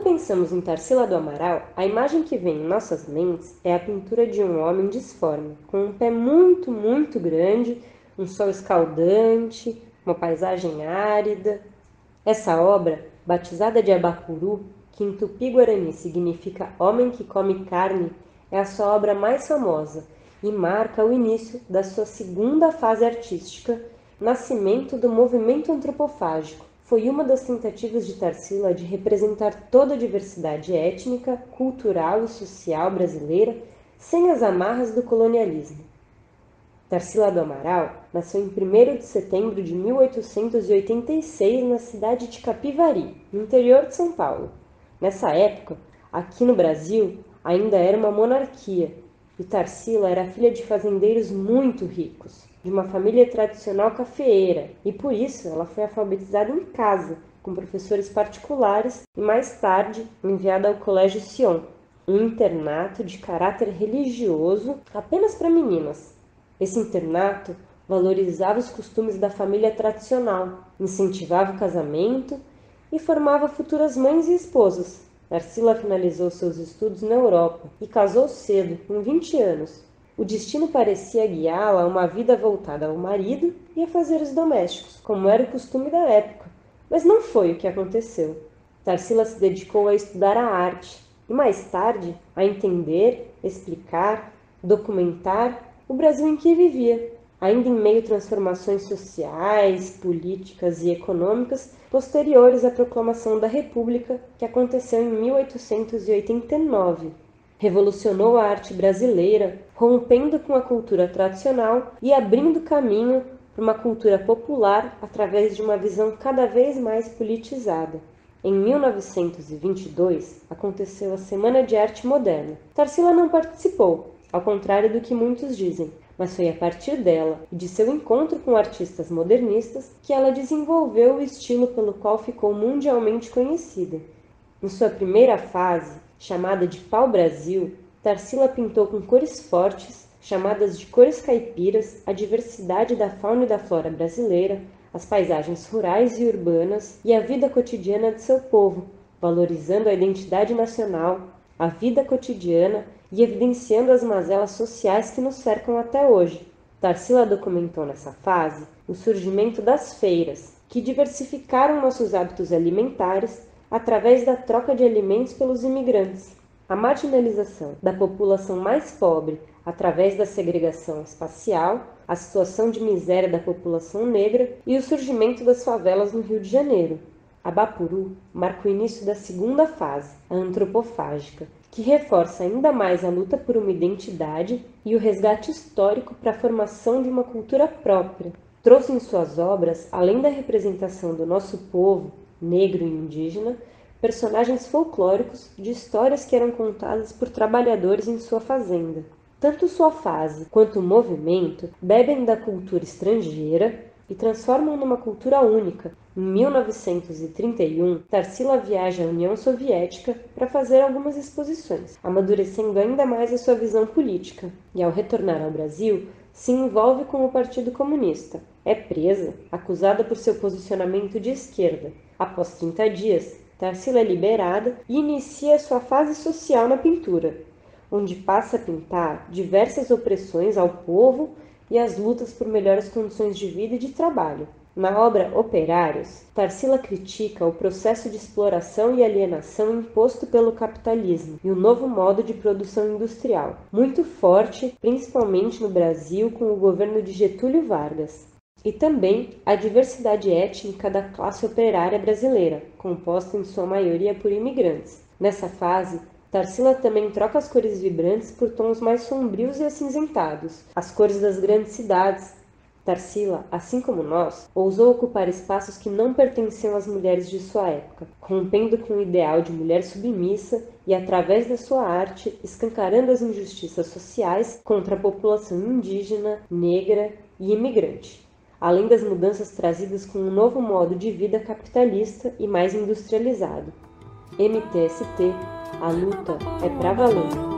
pensamos em Tarsila do Amaral, a imagem que vem em nossas mentes é a pintura de um homem disforme, com um pé muito, muito grande, um sol escaldante, uma paisagem árida. Essa obra, batizada de Abapuru, que em tupi-guarani significa homem que come carne, é a sua obra mais famosa e marca o início da sua segunda fase artística, nascimento do movimento antropofágico. Foi uma das tentativas de Tarsila de representar toda a diversidade étnica, cultural e social brasileira sem as amarras do colonialismo. Tarsila do Amaral nasceu em 1º de setembro de 1886 na cidade de Capivari, no interior de São Paulo. Nessa época, aqui no Brasil, ainda era uma monarquia, e Tarsila era filha de fazendeiros muito ricos, de uma família tradicional cafeeira, e por isso ela foi alfabetizada em casa, com professores particulares e mais tarde enviada ao Colégio Sion, um internato de caráter religioso apenas para meninas. Esse internato valorizava os costumes da família tradicional, incentivava o casamento e formava futuras mães e esposas. Tarsila finalizou seus estudos na Europa e casou cedo, com 20 anos. O destino parecia guiá-la a uma vida voltada ao marido e a fazeres domésticos, como era o costume da época. Mas não foi o que aconteceu. Tarsila se dedicou a estudar a arte e, mais tarde, a entender, explicar, documentar o Brasil em que vivia, ainda em meio a transformações sociais, políticas e econômicas posteriores à proclamação da República, que aconteceu em 1889. Revolucionou a arte brasileira, rompendo com a cultura tradicional e abrindo caminho para uma cultura popular através de uma visão cada vez mais politizada. Em 1922, aconteceu a Semana de Arte Moderna. Tarsila não participou, ao contrário do que muitos dizem, mas foi a partir dela e de seu encontro com artistas modernistas que ela desenvolveu o estilo pelo qual ficou mundialmente conhecida. Em sua primeira fase, chamada de pau-brasil, Tarsila pintou com cores fortes, chamadas de cores caipiras, a diversidade da fauna e da flora brasileira, as paisagens rurais e urbanas e a vida cotidiana de seu povo, valorizando a identidade nacional, a vida cotidiana e evidenciando as mazelas sociais que nos cercam até hoje. Tarsila documentou nessa fase o surgimento das feiras, que diversificaram nossos hábitos alimentares através da troca de alimentos pelos imigrantes, a marginalização da população mais pobre através da segregação espacial, a situação de miséria da população negra e o surgimento das favelas no Rio de Janeiro. Abapuru marca o início da segunda fase, a antropofágica, que reforça ainda mais a luta por uma identidade e o resgate histórico para a formação de uma cultura própria. Trouxe em suas obras, além da representação do nosso povo, negro e indígena, personagens folclóricos de histórias que eram contadas por trabalhadores em sua fazenda. Tanto sua fase quanto o movimento bebem da cultura estrangeira e transformam numa cultura única. Em 1931, Tarsila viaja à União Soviética para fazer algumas exposições, amadurecendo ainda mais a sua visão política, e ao retornar ao Brasil, se envolve com o Partido Comunista. É presa, acusada por seu posicionamento de esquerda. Após 30 dias, Tarsila é liberada e inicia sua fase social na pintura, onde passa a pintar diversas opressões ao povo e as lutas por melhores condições de vida e de trabalho. Na obra Operários, Tarsila critica o processo de exploração e alienação imposto pelo capitalismo e o novo modo de produção industrial, muito forte, principalmente no Brasil, com o governo de Getúlio Vargas. E também a diversidade étnica da classe operária brasileira, composta em sua maioria por imigrantes. Nessa fase, Tarsila também troca as cores vibrantes por tons mais sombrios e acinzentados, as cores das grandes cidades. Tarsila, assim como nós, ousou ocupar espaços que não pertenciam às mulheres de sua época, rompendo com o ideal de mulher submissa e, através da sua arte, escancarando as injustiças sociais contra a população indígena, negra e imigrante, além das mudanças trazidas com um novo modo de vida capitalista e mais industrializado. MTST, a luta é pra valer.